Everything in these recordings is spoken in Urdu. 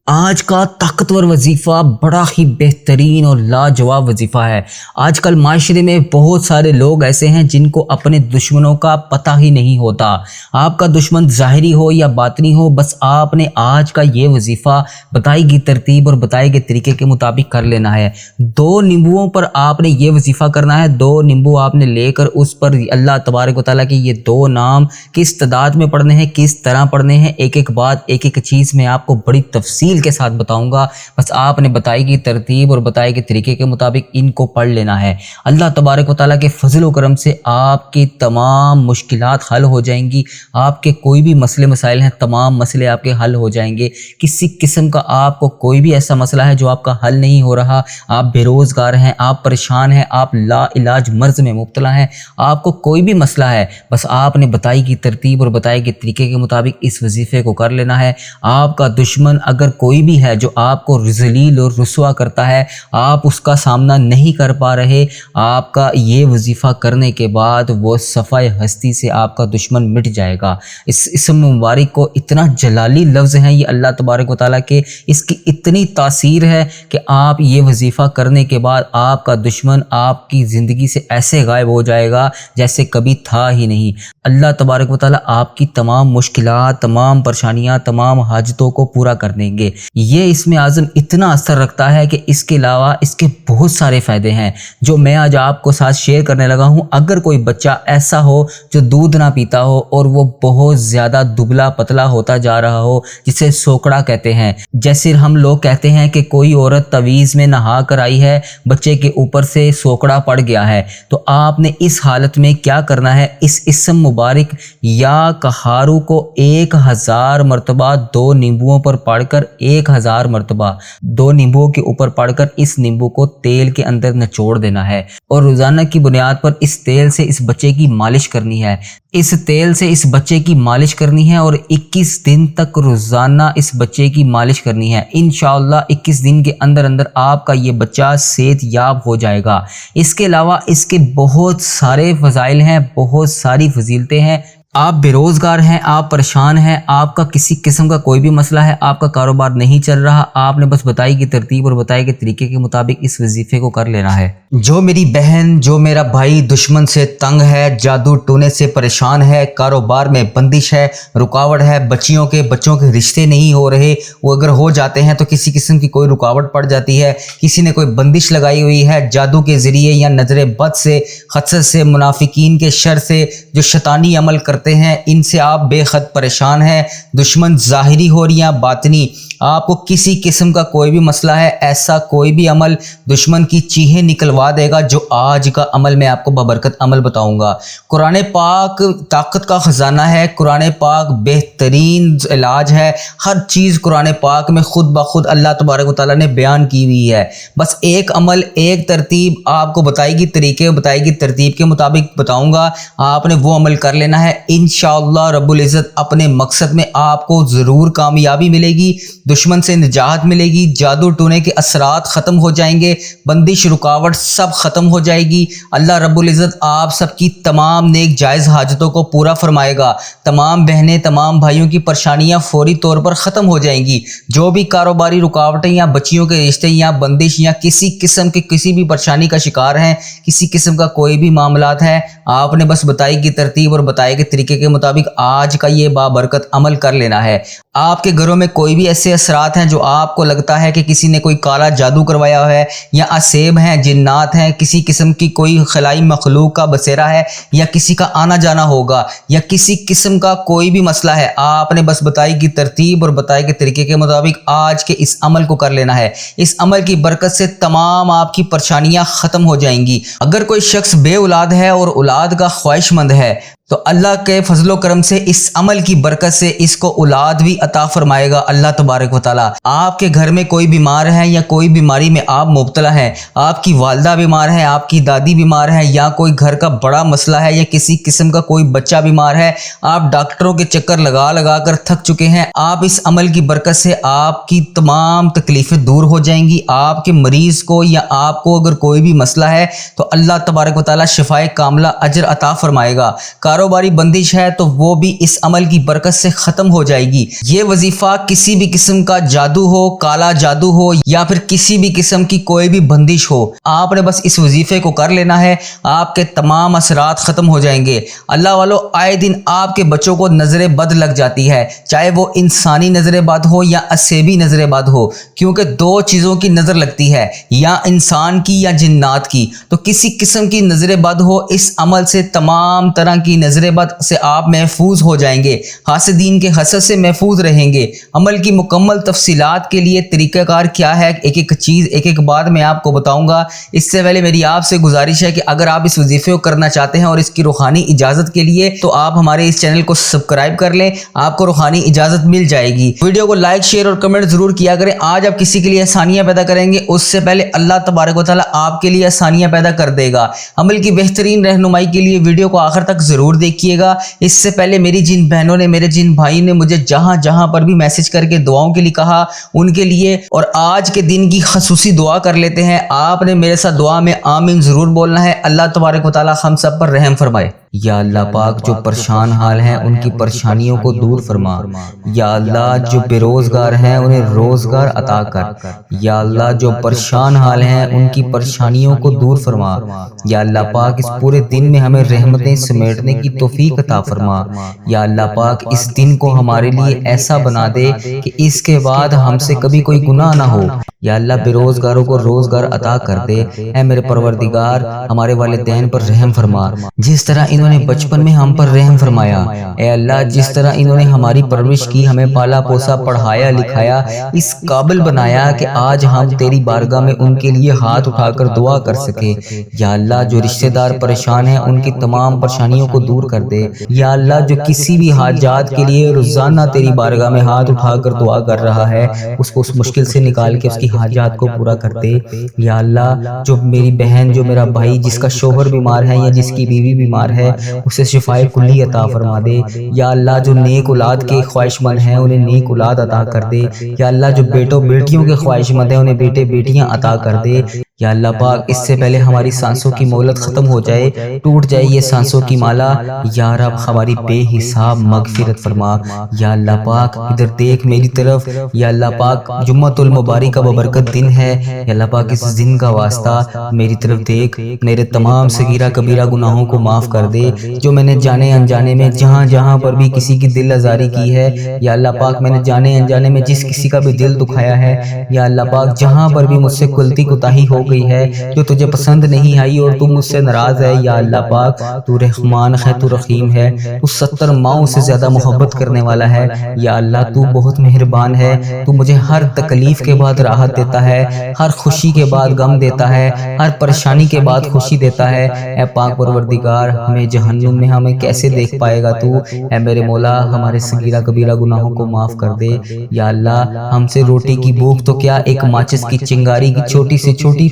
آج کا طاقتور وظیفہ بڑا ہی بہترین اور لاجواب وظیفہ ہے۔ آج کل معاشرے میں بہت سارے لوگ ایسے ہیں جن کو اپنے دشمنوں کا پتہ ہی نہیں ہوتا۔ آپ کا دشمن ظاہری ہو یا باطنی ہو، بس آپ نے آج کا یہ وظیفہ بتائی گئی ترتیب اور بتائے گئے طریقے کے مطابق کر لینا ہے۔ 2 نیمبوؤں پر آپ نے یہ وظیفہ کرنا ہے۔ 2 نیمبو آپ نے لے کر اس پر اللہ تبارک و تعالیٰ کے یہ 2 نام کس تعداد میں پڑھنے ہیں، کس طرح پڑھنے ہیں، ایک ایک بات ایک ایک چیز میں آپ کو بڑی تفصیل کے ساتھ بتاؤں گا۔ بس آپ نے بتائی گئی ترتیب اور بتائے گئے طریقے کے مطابق ان کو پڑھ لینا ہے۔ اللہ تبارک و تعالیٰ کے فضل و کرم سے آپ کی تمام مشکلات حل ہو جائیں گی۔ آپ کے کوئی بھی مسئلے مسائل ہیں، تمام مسئلے آپ کے حل ہو جائیں گے۔ کسی قسم کا آپ کو کوئی بھی ایسا مسئلہ ہے جو آپ کا حل نہیں ہو رہا، آپ بے روزگار ہیں، آپ پریشان ہیں، آپ لا علاج مرض میں مبتلا ہیں، آپ کو کوئی بھی مسئلہ ہے، بس آپ نے بتائی گئی ترتیب اور بتائی گئی طریقے کے مطابق اس وظیفے کو کر لینا ہے۔ آپ کا دشمن اگر کوئی بھی ہے جو آپ کو ذلیل اور رسوا کرتا ہے، آپ اس کا سامنا نہیں کر پا رہے، آپ کا یہ وظیفہ کرنے کے بعد وہ صفحہ ہستی سے آپ کا دشمن مٹ جائے گا۔ اس اسم مبارک کو اتنا جلالی لفظ ہیں یہ اللہ تبارک و تعالیٰ کے، اس کی اتنی تاثیر ہے کہ آپ یہ وظیفہ کرنے کے بعد آپ کا دشمن آپ کی زندگی سے ایسے غائب ہو جائے گا جیسے کبھی تھا ہی نہیں۔ اللہ تبارک و تعالیٰ آپ کی تمام مشکلات، تمام پریشانیاں، تمام حاجتوں کو پورا کر دیں گے۔ یہ اسم اعظم اتنا اثر رکھتا ہے کہ اس کے علاوہ اس کے بہت سارے فائدے ہیں جو میں آج آپ کو ساتھ شیئر کرنے لگا ہوں۔ اگر کوئی بچہ ایسا ہو جو دودھ نہ پیتا ہو اور وہ بہت زیادہ دبلا پتلا ہوتا جا رہا ہو، جسے سوکڑا کہتے ہیں، جیسے ہم لوگ کہتے ہیں کہ کوئی عورت تعویذ میں نہا کر آئی ہے، بچے کے اوپر سے سوکڑا پڑ گیا ہے، تو آپ نے اس حالت میں کیا کرنا ہے؟ اس اسم مبارک یا کہارو کو 1000 مرتبہ 2 نیمبوؤں پر پڑھ کر 1000 مرتبہ 2 نیمبوؤں کے اوپر پڑھ کر اس نیمبو کو تیل کے اندر نچوڑ دینا ہے اور روزانہ کی بنیاد پر اس تیل سے اس بچے کی مالش کرنی ہے۔ اس تیل سے اس بچے کی مالش کرنی ہے اور 21 دن تک روزانہ اس بچے کی مالش کرنی ہے۔ انشاءاللہ 21 دن کے اندر اندر آپ کا یہ بچہ صحت یاب ہو جائے گا۔ اس کے علاوہ اس کے بہت سارے فضائل ہیں، بہت ساری فضیلتیں ہیں۔ آپ بے روزگار ہیں، آپ پریشان ہیں، آپ کا کسی قسم کا کوئی بھی مسئلہ ہے، آپ کا کاروبار نہیں چل رہا، آپ نے بس بتائی گئی ترتیب اور بتائی گئی طریقے کے مطابق اس وظیفے کو کر لینا ہے۔ جو میری بہن، جو میرا بھائی دشمن سے تنگ ہے، جادو ٹونے سے پریشان ہے، کاروبار میں بندش ہے، رکاوٹ ہے، بچوں کے رشتے نہیں ہو رہے، وہ اگر ہو جاتے ہیں تو کسی قسم کی کوئی رکاوٹ پڑ جاتی ہے، کسی نے کوئی بندش لگائی ہوئی ہے جادو کے ذریعے یا نظر بد سے، خسر سے، منافقین کے شر سے، جو شیطانی عمل کرتے ہیں، ان سے آپ بے حد پریشان ہیں، دشمن ظاہری ہو رہی ہیں باطنی، آپ کو کسی قسم کا کوئی بھی مسئلہ ہے، ایسا کوئی بھی عمل دشمن کی چیخیں نکلوا دے گا جو آج کا عمل میں آپ کو ببرکت عمل بتاؤں گا۔ قرآن پاک طاقت کا خزانہ ہے، قرآن پاک بہترین علاج ہے، ہر چیز قرآن پاک میں خود بخود اللہ تبارک و تعالیٰ نے بیان کی ہوئی ہے۔ بس ایک عمل، ایک ترتیب آپ کو بتائی گی، طریقے بتائی گی ترتیب کے مطابق بتاؤں گا، آپ نے وہ عمل کر لینا ہے۔ انشاءاللہ رب العزت اپنے مقصد میں آپ کو ضرور کامیابی ملے گی، دشمن سے نجات ملے گی، جادو ٹونے کے اثرات ختم ہو جائیں گے، بندش رکاوٹ سب ختم ہو جائے گی۔ اللہ رب العزت آپ سب کی تمام نیک جائز حاجتوں کو پورا فرمائے گا، تمام بہنیں، تمام بھائیوں کی پریشانیاں فوری طور پر ختم ہو جائیں گی۔ جو بھی کاروباری رکاوٹیں یا بچیوں کے رشتے یا بندش یا کسی قسم کی کسی بھی پریشانی کا شکار ہیں، کسی قسم کا کوئی بھی معاملات ہے، آپ نے بس بتائی کی ترتیب اور بتائے گئے طریقے کے مطابق آج کا یہ بابرکت عمل کر لینا ہے۔ آپ کے گھروں میں کوئی بھی ایسے اثرات ہیں جو آپ کو لگتا ہے کہ کسی نے کوئی کالا جادو کروایا ہے یا اسیب ہیں، جنات ہیں، کسی قسم کی کوئی خلائی مخلوق کا بسیرا ہے یا کسی کا آنا جانا ہوگا یا کسی قسم کا کوئی بھی مسئلہ ہے، آپ نے بس بتائی کی ترتیب اور بتائی کے طریقے کے مطابق آج کے اس عمل کو کر لینا ہے۔ اس عمل کی برکت سے تمام آپ کی پریشانیاں ختم ہو جائیں گی۔ اگر کوئی شخص بے اولاد ہے اور اولاد کا خواہش مند ہے تو اللہ کے فضل و کرم سے اس عمل کی برکت سے اس کو اولاد بھی عطا فرمائے گا اللہ تبارک و تعالیٰ۔ آپ کے گھر میں کوئی بیمار ہے یا کوئی بیماری میں آپ مبتلا ہیں، آپ کی والدہ بیمار ہے، آپ کی دادی بیمار ہے، یا کوئی گھر کا بڑا مسئلہ ہے یا کسی قسم کا کوئی بچہ بیمار ہے، آپ ڈاکٹروں کے چکر لگا لگا کر تھک چکے ہیں، آپ اس عمل کی برکت سے آپ کی تمام تکلیفیں دور ہو جائیں گی۔ آپ کے مریض کو یا آپ کو اگر کوئی بھی مسئلہ ہے تو اللہ تبارک و تعالیٰ شفائے کاملہ اجر عطا فرمائے گا۔ کاروباری بندش ہے تو وہ بھی اس عمل کی برکت سے ختم ہو جائے گی۔ یہ وظیفہ کسی بھی قسم کا جادو ہو، کالا جادو ہو یا پھر کسی بھی قسم کی کوئی بھی بندش ہو، آپ نے بس اس وظیفے کو کر لینا ہے، آپ کے تمام اثرات ختم ہو جائیں گے۔ اللہ والو، آئے دن آپ کے بچوں کو نظر بد لگ جاتی ہے، چاہے وہ انسانی نظر بد ہو یا اسیبی نظر بد ہو، کیونکہ دو چیزوں کی نظر لگتی ہے، یا انسان کی یا جنات کی۔ تو کسی قسم کی نظر بد ہو، اس عمل سے تمام طرح کی نظر بد سے آپ محفوظ ہو جائیں گے، حاسدین کے حسد سے محفوظ رہیں گے۔ عمل کی مکمل تفصیلات کے لیے طریقہ کار کیا ہے، ایک ایک چیز ایک ایک بات میں آپ کو بتاؤں گا۔ اس سے پہلے میری آپ سے گزارش ہے کہ اگر آپ اس وظیفے کو کرنا چاہتے ہیں اور اس کی روحانی اجازت کے لیے، تو آپ ہمارے اس چینل کو سبسکرائب کر لیں، آپ کو روحانی اجازت مل جائے گی۔ ویڈیو کو لائک، شیئر اور کمنٹ ضرور کیا کریں۔ آج آپ کسی کے لیے آسانیاں پیدا کریں گے، اس سے پہلے اللہ تبارک و تعالیٰ آپ کے لیے آسانیاں پیدا کر دے گا۔ عمل کی بہترین رہنمائی کے لیے ویڈیو کو آخر تک ضرور دیکھیے گا۔ اس سے پہلے میری جن بہنوں نے، میرے جن بھائی نے مجھے جہاں جہاں پر بھی میسج کر کے دعاؤں کے لیے کہا، ان کے لیے اور آج کے دن کی خصوصی دعا کر لیتے ہیں۔ آپ نے میرے ساتھ دعا میں آمین ضرور بولنا ہے۔ اللہ تبارک و تعالیٰ ہم سب پر رحم فرمائے۔ یا اللہ پاک، جو پریشان حال ہیں ان کی پریشانیوں کو دور فرما۔ یا اللہ، جو بے روزگار ہیں انہیں روزگار عطا کر۔ یا اللہ، جو پریشان حال ہیں ان کی پریشانیوں کو دور فرما۔ یا اللہ پاک، اس پورے دن میں ہمیں رحمتیں سمیٹنے کی توفیق عطا فرما۔ یا اللہ پاک، اس دن کو ہمارے لیے ایسا بنا دے کہ اس کے بعد ہم سے کبھی کوئی گناہ نہ ہو۔ یا اللہ، بے روزگاروں کو روزگار عطا کر دے۔ اے میرے پروردگار، ہمارے والدین پر رحم فرما، جس طرح انہوں نے بچپن میں ہم پر رحم فرمایا۔ اے اللہ، جس طرح انہوں نے ہماری پرورش کی، ہمیں پالا پوسا، پڑھایا لکھایا، اس قابل بنایا کہ آج ہم تیری بارگاہ میں ان کے لیے ہاتھ اٹھا کر دعا کر سکے۔ یا اللہ، جو رشتہ دار پریشان ہیں ان کی تمام پریشانیوں کو دور کر دے۔ یا اللہ، جو کسی بھی حاجات کے لیے روزانہ تیری بارگاہ میں ہاتھ اٹھا کر دعا کر رہا ہے، اس کو اس مشکل سے نکال کے اس کی حاجات کو پورا کر دے۔ یا اللہ، جو میری بہن، جو میرا بھائی جس کا شوہر بیمار ہے یا جس کی بیوی بیمار ہے، اسے شفائے کلی عطا فرما دے۔ یا اللہ، جو نیک اولاد کے خواہش مند ہیں انہیں نیک اولاد عطا کر دے۔ یا اللہ، جو بیٹوں بیٹیوں کے خواہش مند ہیں انہیں بیٹے بیٹیاں عطا کر دے۔ یا اللہ پاک، اس سے پہلے ہماری سانسوں کی مہلت ختم ہو جائے، ٹوٹ جائے یہ سانسوں کی مالا، یا رب ہماری بے حساب مغفرت فرما۔ یا اللہ پاک، ادھر دیکھ میری طرف۔ یا اللہ پاک، جمعۃ المبارک کا ببرکت دن ہے۔ یا اللہ پاک، اس دن کا واسطہ میری طرف دیکھ، میرے تمام صغیرہ کبیرہ گناہوں کو معاف کر دے، جو میں نے جانے انجانے میں جہاں جہاں پر بھی کسی کی دل آزاری کی ہے۔ یا اللہ پاک، میں نے جانے انجانے میں جس کسی کا بھی دل دکھایا ہے، یا اللہ پاک، جہاں پر بھی مجھ سے غلطی کوتاہی ہو گئی ہے جو تجھے پسند نہیں آئی اور تو مجھ سے ناراض ہے، یا اللہ پاک، تو رحمان ہے، تو رحیم ہے، تو 70 ماؤں سے زیادہ محبت کرنے والا ہے۔ یا اللہ، تو بہت مہربان ہے، تو مجھے ہر تکلیف کے بعد راحت دیتا ہے، ہر خوشی کے بعد غم دیتا ہے، ہر پریشانی کے بعد خوشی دیتا ہے۔ اے پاک پروردگار، ہمیں جہنم میں ہمیں کیسے دیکھ پائے گا تو؟ اے میرے مولا، ہمارے صغیرہ کبیرہ گناہوں کو معاف کر دے۔ یا اللہ، ہم سے روٹی کی بھوک تو کیا، ایک ماچس کی چنگاری کی چھوٹی سے چھوٹی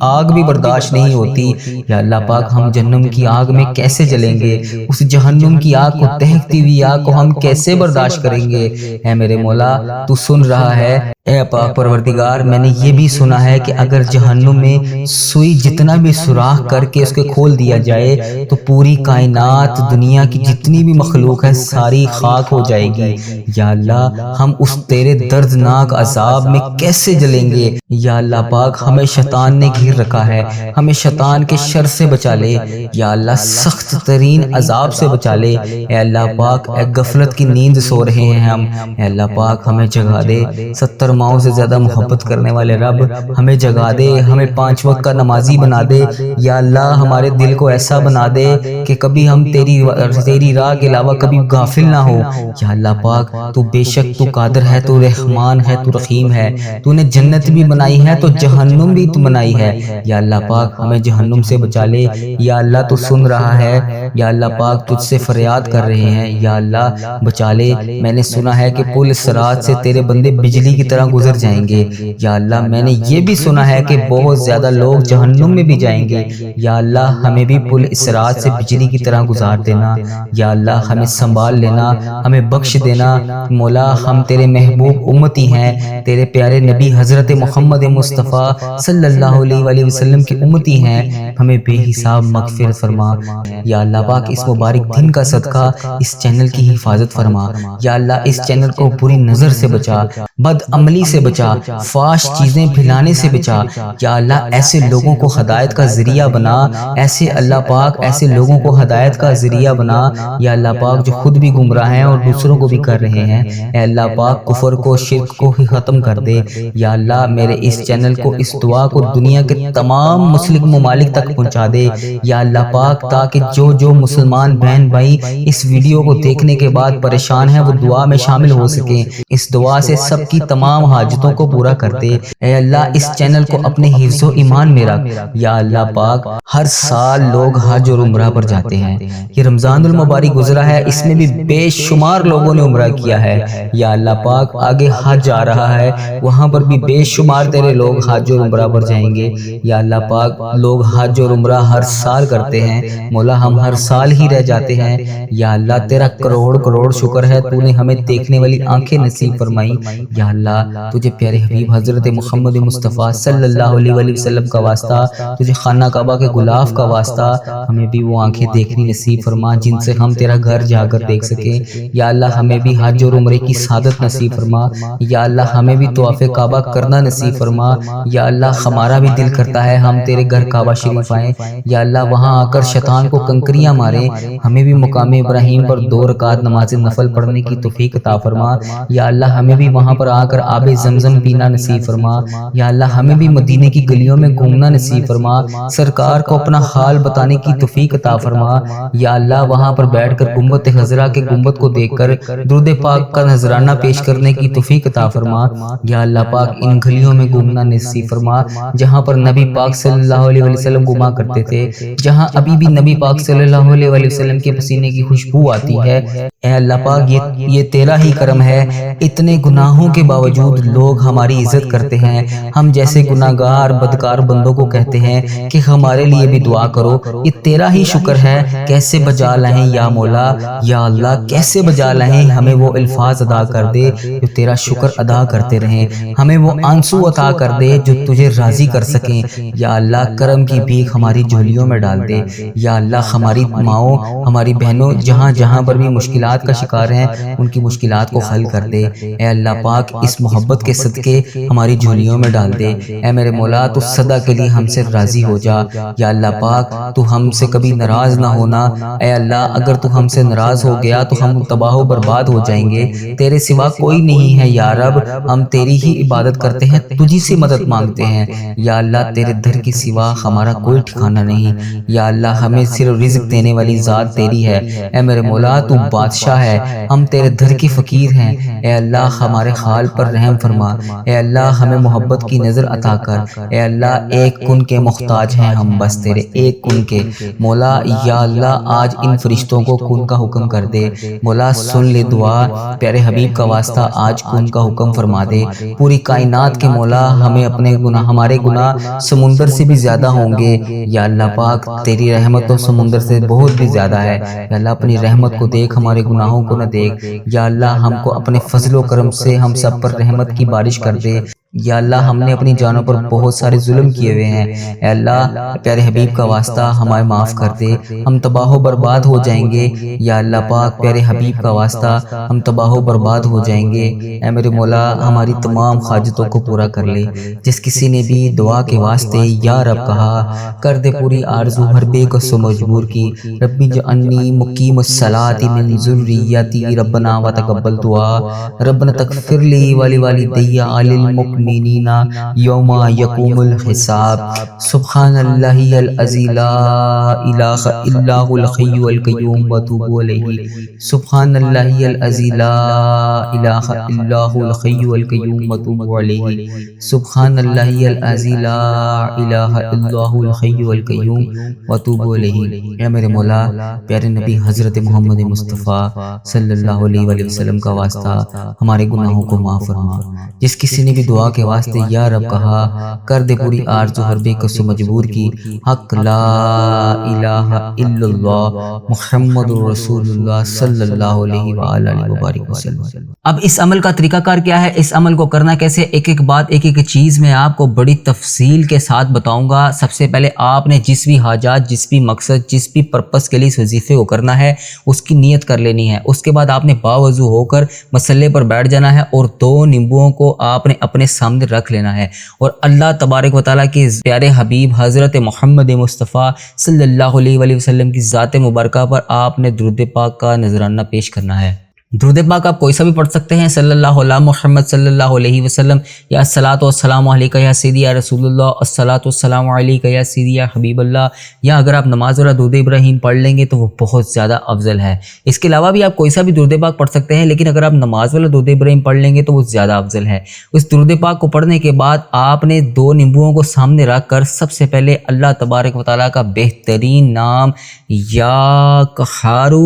آگ بھی برداشت نہیں ہوتی۔ یا اللہ پاک، ہم جہنم کی آگ میں کیسے جلیں گے؟ اس جہنم کی آگ کو، دہکتی ہوئی آگ کو ہم کیسے برداشت کریں گے؟ اے میرے مولا، تو سن رہا ہے۔ اے پاک پروردگار، میں نے یہ بھی سنا ہے کہ اگر جہنم میں سوئی جتنا بھی سوراخ کر کے اس کے کھول دیا جائے تو پوری کائنات، دنیا کی جتنی بھی مخلوق ہے، ساری خاک ہو جائے گی۔ یا اللہ، ہم اس تیرے دردناک عذاب میں کیسے جلیں گے؟ یا اللہ پاک، ہمیں شیطان نے گھیر رکھا ہے، ہمیں شیطان کے شر سے بچا لے۔ یا اللہ، سخت ترین عذاب سے بچا لے۔ اے اللہ پاک، اے غفلت کی نیند سو رہے ہیں ہم، اے اللہ پاک ہمیں جگا دے۔ 70 ماؤں سے زیادہ محبت کرنے والے رب، ہمیں جگا دے، ہمیں 5 وقت کا نمازی بنا دے۔ یا اللہ، ہمارے دل کو ایسا بنا دے کہ کبھی ہم تیری راہ کے علاوہ کبھی غافل نہ ہو۔ یا اللہ پاک، تو بے شک تو قادر ہے، تو رحمان ہے، تو رحیم ہے، تو نے جنت بھی بنائی ہے تو جہنم بھی تو بنائی ہے۔ یا اللہ پاک، ہمیں جہنم سے بچا لے۔ یا اللہ، تو سن رہا ہے۔ یا اللہ پاک، تجھ سے فریاد کر رہے ہیں، یا اللہ بچا لے۔ میں نے سنا ہے کہ پل صراط سے تیرے بندے بجلی کی طرح طرح گزر جائیں گے۔ یا اللہ میں نے یہ بھی سنا ہے کہ بہت زیادہ لوگ جہنم میں بھی جائیں گے۔ یا اللہ ہمیں بھی پل اسرات سے بجلی کی طرح گزار دینا۔ یا اللہ ہمیں سنبھال لینا، ہمیں بخش دینا۔ مولا ہم تیرے محبوب امتی ہیں، تیرے پیارے نبی حضرت محمد مصطفیٰ صلی اللہ علیہ وآلہ وسلم کی امتی ہیں، ہمیں بے حساب مغفرت فرما۔ یا اللہ پاک اس مبارک دن کا صدقہ اس چینل کی حفاظت فرما۔ یا اللہ اس چینل کو بری نظر سے بچا، بد عملی سے بچا، فحش چیزیں پھیلانے سے بچا۔ یا اللہ ایسے لوگوں کو ہدایت کا ذریعہ بنا، ایسے اللہ پاک ایسے لوگوں کو ہدایت کا ذریعہ بنا یا اللہ پاک جو خود بھی گمراہ ہیں اور دوسروں کو بھی کر رہے ہیں۔ اے اللہ پاک کفر کو، شرک کو ہی ختم کر دے۔ یا اللہ میرے اس چینل کو، اس دعا کو دنیا کے تمام مسلم ممالک تک پہنچا دے یا اللہ پاک، تاکہ جو مسلمان بہن بھائی اس ویڈیو کو دیکھنے کے بعد پریشان ہیں وہ دعا میں شامل ہو سکیں۔ اس دعا سے سب کی تمام حاجتوں کو پورا کر دے۔ اے اللہ اس چینل کو اپنے حفظ و ایمان میں رکھ۔ یا اللہ پاک ہر سال لوگ حج اور عمرہ پر جاتے ہیں۔ یہ رمضان المبارک گزرا ہے، اس میں بھی بے شمار لوگوں نے عمرہ کیا ہے۔ یا اللہ پاک آگے حج آ رہا ہے، وہاں پر بھی بے شمار تیرے لوگ حج اور عمرہ پر جائیں گے۔ یا اللہ پاک لوگ حج اور عمرہ ہر سال کرتے ہیں، مولا ہم ہر سال ہی رہ جاتے ہیں۔ یا اللہ تیرا کروڑ کروڑ شکر ہے، تو نے ہمیں دیکھنے والی آنکھیں نصیب فرمائی۔ یا اللہ تجھے پیارے حبیب حضرت محمد مصطفیٰ صلی اللہ علیہ وآلہ وسلم کا واسطہ، تجھے خانہ کعبہ کے غلاف کا واسطہ، ہمیں بھی وہ آنکھیں دیکھنی نصیب فرما جن سے ہم تیرا گھر جا کر دیکھ سکیں۔ یا اللہ ہمیں بھی حج اور عمرے کی سعادت نصیب فرما۔ یا اللہ ہمیں بھی طواف کعبہ کرنا نصیب فرما۔ یا اللہ ہمارا بھی دل کرتا ہے ہم تیرے گھر کعبہ شریف آئیں۔ یا اللہ وہاں آ کر شیطان کو کنکریاں ماریں، ہمیں بھی مقام ابراہیم پر 2 رکعت نماز نفل پڑھنے کی توفیق عطا فرما۔ یا اللہ ہمیں بھی وہاں پر آ کر آب زمزم پینا نصیب فرما۔ یا اللہ ہمیں بھی مدینے کی گلیوں میں گھومنا نصیب فرما، سرکار کو اپنا حال بتانے کی توفیق عطا فرما۔ یا اللہ وہاں پر بیٹھ کر گنبد خضرا کے گنبد کو دیکھ کر درود پاک کا نذرانہ پیش کرنے کی توفیق عطا فرما۔ یا اللہ پاک ان گلیوں میں گھومنا نصیب فرما جہاں پر نبی پاک صلی اللہ علیہ وسلم گھوما کرتے تھے، جہاں ابھی بھی نبی پاک صلی اللہ علیہ وسلم کے پسینے کی خوشبو آتی ہے۔ اے اللہ پاک یہ تیرا ہی کرم ہے، اتنے گناہوں کے باوجود لوگ ہماری عزت کرتے ہیں۔ ہم جیسے گناہگار بدکار بندوں کو کہتے ہیں کہ ہمارے لیے بھی دعا کرو، یہ تیرا ہی شکر ہے۔ کیسے بجا لائیں یا مولا، یا اللہ کیسے بجا لائیں، ہمیں وہ الفاظ ادا کر دے جو تیرا شکر ادا کرتے رہیں، ہمیں وہ آنسو عطا کر دے جو تجھے راضی کر سکیں۔ یا اللہ کرم کی بھیک ہماری جھولیوں میں ڈال دے۔ یا اللہ ہماری ماؤں، ہماری بہنوں جہاں جہاں پر بھی مشکلات کا شکار ہیں، ان کی مشکلات کو حل کر دے۔ اے اللہ پاک اس محبت کے صدقے ہماری جھولیوں میں ڈال دے۔ اے میرے مولا تو سدا کے لیے ہم سے راضی ہو جا۔ یا اللہ پاک تو ہم سے کبھی ناراض نہ ہونا۔ اے اللہ اگر تو ہم سے ناراض ہو گیا تو ہم تباہ و برباد ہو جائیں گے، تیرے سوا کوئی نہیں ہے یا رب، ہم تیری ہی عبادت کرتے ہیں، تجھی سے مدد مانگتے ہیں۔ یا اللہ تیرے در کے سوا ہمارا کوئی ٹھکانہ نہیں۔ یا اللہ ہمیں صرف رزق دینے والی ذات تیری ہے۔ اے میرے مولا تو بادشاہ ہے، ہم تیرے در کی فقیر ہیں۔ اے اللہ ہمارے حال پر رحم فرما۔ اے اللہ ہمیں محبت کی نظر عطا کر۔ اے اللہ ایک کن کے محتاج ہیں ہم، بس تیرے ایک کن کے مولا۔ یا اللہ آج ان فرشتوں کو کن کا حکم کر دے مولا، سن لے دعا، پیارے حبیب کا واسطہ آج کن کا حکم فرما دے۔ پوری کائنات کے مولا ہمیں اپنے گناہ، ہمارے گناہ سمندر سے بھی زیادہ ہوں گے۔ یا اللہ پاک تیری رحمت تو سمندر سے بہت بھی زیادہ ہے۔ یا اللہ اپنی رحمت کو دیکھ، ہمارے گناہوں کو نہ دیکھ۔ یا اللہ ہم کو اپنے فضل و کرم سے ہم سب پر رحمت کی بارش کر دے۔ یا اللہ ہم نے اپنی جانوں پر بہت سارے ظلم کیے ہوئے ہیں، اے اللہ پیارے حبیب کا واسطہ ہمیں معاف کر دے، ہم تباہ و برباد ہو جائیں گے۔ یا اللہ پاک پیارے حبیب کا واسطہ ہم تباہ و برباد ہو جائیں گے۔ اے میرے مولا ہماری تمام حاجتوں کو پورا کر لے۔ جس کسی نے بھی دعا کے واسطے یا رب کہا، کر دے پوری آرزو ہر بے کس و مجبور کی۔ ربی جعلنی مقیم الصلاۃ من ذریتی ربنا وتقبل دعا، ربنا تغفر لی ولی والدی علی المؤمنین المؤمنین یوم یقوم الحساب سبحان اللہ العظیم لا الہ الا هو الحی القیوم واتوبوا الیہ سبحان اللہ العظیم لا الہ الا هو الحی القیوم واتوبوا الیہ سبحان اللہ العظیم لا الہ الا هو الحی القیوم واتوبوا الیہ۔ اے میرے مولا، پیارے نبی حضرت محمد مصطفیٰ صلی اللہ علیہ وآلہ وسلم کا واسطہ ہمارے گناہوں کو معاف فرما۔ جس کسی نے بھی دعا کے واسطے یا رب کہا، کر دے پوری آرزو ہر بے کس مجبور کی، حق لا الہ الا اللہ محمد رسول اللہ صلی اللہ علیہ وآلہ وبارک وسلم۔ اب اس عمل کا طریقہ کار کیا ہے، اس عمل کو کرنا کیسے، ایک ایک بات ایک ایک چیز میں آپ کو بڑی تفصیل کے ساتھ بتاؤں گا۔ سب سے پہلے آپ نے جس بھی حاجات، جس بھی مقصد، جس بھی پرپس کے لیے اس وظیفے کو کرنا ہے اس کی نیت کر لینی ہے۔ اس کے بعد آپ نے باوضو ہو کر مسلے پر بیٹھ جانا ہے اور 2 نیمبوؤں کو آپ نے اپنے سامنے رکھ لینا ہے اور اللہ تبارک و تعالیٰ کے پیارے حبیب حضرت محمد مصطفیٰ صلی اللہ علیہ وآلہ وسلم کی ذات مبارکہ پر آپ نے درود پاک کا نذرانہ پیش کرنا ہے۔ درود پاک آپ کوئی سا بھی پڑھ سکتے ہیں، صلی اللہ علیہ محمد صلی اللہ علیہ وسلم، یا الصلاۃ والسلام علیکہ یا سیدی یا رسول اللہ، الصلاۃ والسلام علیکہ یا سیدی یا حبیب اللہ، یا اگر آپ نماز والا درود ابراہیم پڑھ لیں گے تو وہ بہت زیادہ افضل ہے۔ اس کے علاوہ بھی آپ کوئی سا بھی درود پاک پڑھ سکتے ہیں، لیکن اگر آپ نماز والا درود ابراہیم پڑھ لیں گے تو وہ زیادہ افضل ہے۔ اس درود پاک کو پڑھنے کے بعد آپ نے 2 نیمبوؤں کو سامنے رکھ کر سب سے پہلے اللہ تبارک و تعالیٰ کا بہترین نام یا قہارو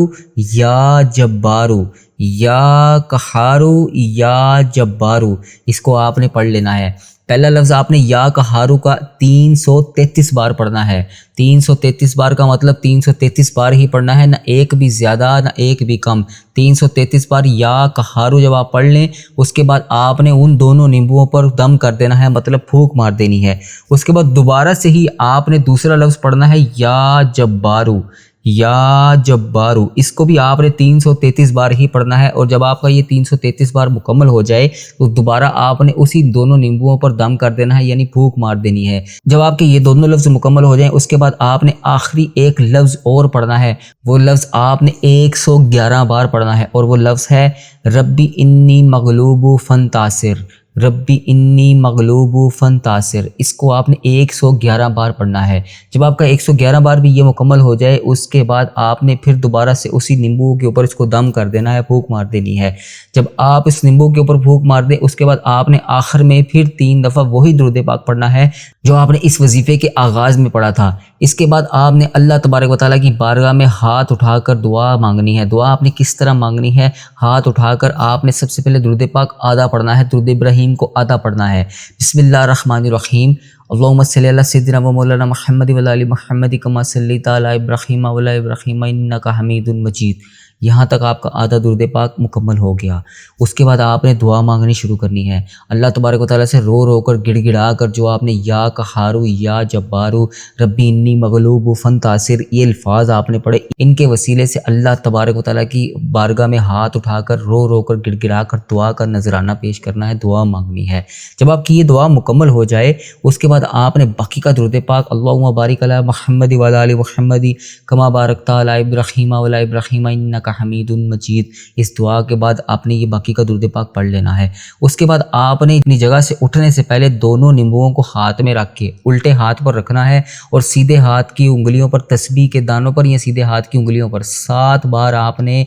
یا جبارو، یا قہارو یا جبارو، اس کو آپ نے پڑھ لینا ہے۔ پہلا لفظ آپ نے یا قہارو کا 333 بار پڑھنا ہے۔ 333 بار کا مطلب 333 بار ہی پڑھنا ہے، نہ ایک بھی زیادہ نہ ایک بھی کم۔ 333 بار یا قہارو جب آپ پڑھ لیں، اس کے بعد آپ نے ان دونوں نیمبوؤں پر دم کر دینا ہے، مطلب پھونک مار دینی ہے۔ اس کے بعد دوبارہ سے ہی آپ نے دوسرا لفظ پڑھنا ہے یا جبارو، یا جبارو، اس کو بھی آپ نے 333 بار ہی پڑھنا ہے۔ اور جب آپ کا یہ 333 بار مکمل ہو جائے تو دوبارہ آپ نے اسی دونوں نیمبوؤں پر دم کر دینا ہے، یعنی پھونک مار دینی ہے۔ جب آپ کے یہ دونوں لفظ مکمل ہو جائیں، اس کے بعد آپ نے آخری ایک لفظ اور پڑھنا ہے۔ وہ لفظ آپ نے 111 بار پڑھنا ہے اور وہ لفظ ہے ربی انی مغلوب فانتصر، ربی انی مغلوب فانتصر، اس کو آپ نے 111 بار پڑھنا ہے۔ جب آپ کا 111 بار بھی یہ مکمل ہو جائے، اس کے بعد آپ نے پھر دوبارہ سے اسی نیمبو کے اوپر اس کو دم کر دینا ہے، پھونک مار دینی ہے۔ جب آپ اس نیمبو کے اوپر پھونک مار دیں، اس کے بعد آپ نے آخر میں پھر 3 دفعہ وہی درود پاک پڑھنا ہے جو آپ نے اس وظیفے کے آغاز میں پڑھا تھا۔ اس کے بعد آپ نے اللہ تبارک و تعالیٰ کی بارگاہ میں ہاتھ اٹھا کر دعا مانگنی ہے۔ دعا آپ نے کس طرح مانگنی ہے؟ ہاتھ اٹھا کر آپ نے سب سے پہلے درود پاک آدھا پڑھنا ہے، درود ابراہیم کو آدھا پڑھنا ہے۔ بسم اللہ الرحمن الرحیم، اللہم صلی علی سیدنا و مولانا محمد وعلی آل محمد کما صلیت علی ابراہیم وعلی ابراہیم انک حمید مجید۔ یہاں تک آپ کا آدھا درود پاک مکمل ہو گیا۔ اس کے بعد آپ نے دعا مانگنی شروع کرنی ہے، اللہ تبارک و تعالیٰ سے رو رو کر گڑ گڑا کر جو آپ نے یا قہارو یا جبارو ربی انی مغلوب فانتصر یہ الفاظ آپ نے پڑھے، ان کے وسیلے سے اللہ تبارک و تعالیٰ کی بارگاہ میں ہاتھ اٹھا کر رو رو کر گڑ گڑا کر دعا کا نذرانہ پیش کرنا ہے، دعا مانگنی ہے۔ جب آپ کی یہ دعا مکمل ہو جائے، اس کے بعد آپ نے باقی کا درود پاک اللہم بارک علی محمد وعلی آل محمد کما بارکت علی ابراہیم وعلی ابراہیم انک حمید مجید، اس دعا کے بعد آپ نے یہ باقی کا درود پاک پڑھ لینا ہے۔ اس کے بعد آپ نے اپنی جگہ سے اٹھنے سے پہلے دونوں نیمبوؤں کو ہاتھ میں رکھ کے الٹے ہاتھ پر رکھنا ہے اور سیدھے ہاتھ کی انگلیوں پر، تسبیح کے دانوں پر یا سیدھے ہاتھ کی انگلیوں پر 7 بار آپ نے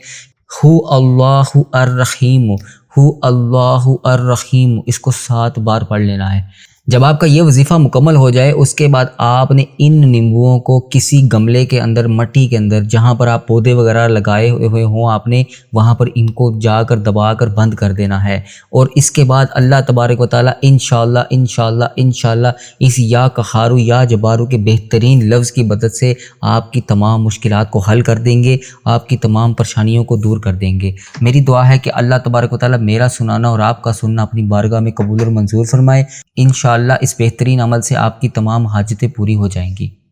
ہو اللہ الرحیم، ہو اللہ الرحیم، اس کو 7 بار پڑھ لینا ہے۔ جب آپ کا یہ وظیفہ مکمل ہو جائے، اس کے بعد آپ نے ان نیمبوؤں کو کسی گملے کے اندر، مٹی کے اندر، جہاں پر آپ پودے وغیرہ لگائے ہوئے ہوں آپ نے، وہاں پر ان کو جا کر دبا کر بند کر دینا ہے۔ اور اس کے بعد اللہ تبارک و تعالیٰ انشاءاللہ اس یا قہارو یا جبارو کے بہترین لفظ کی مدد سے آپ کی تمام مشکلات کو حل کر دیں گے، آپ کی تمام پریشانیوں کو دور کر دیں گے۔ میری دعا ہے کہ اللہ تبارک و تعالیٰ میرا سنانا اور آپ کا سننا اپنی بارگاہ میں قبول اور منظور فرمائے۔ انشاءاللہ اس بہترین عمل سے آپ کی تمام حاجتیں پوری ہو جائیں گی۔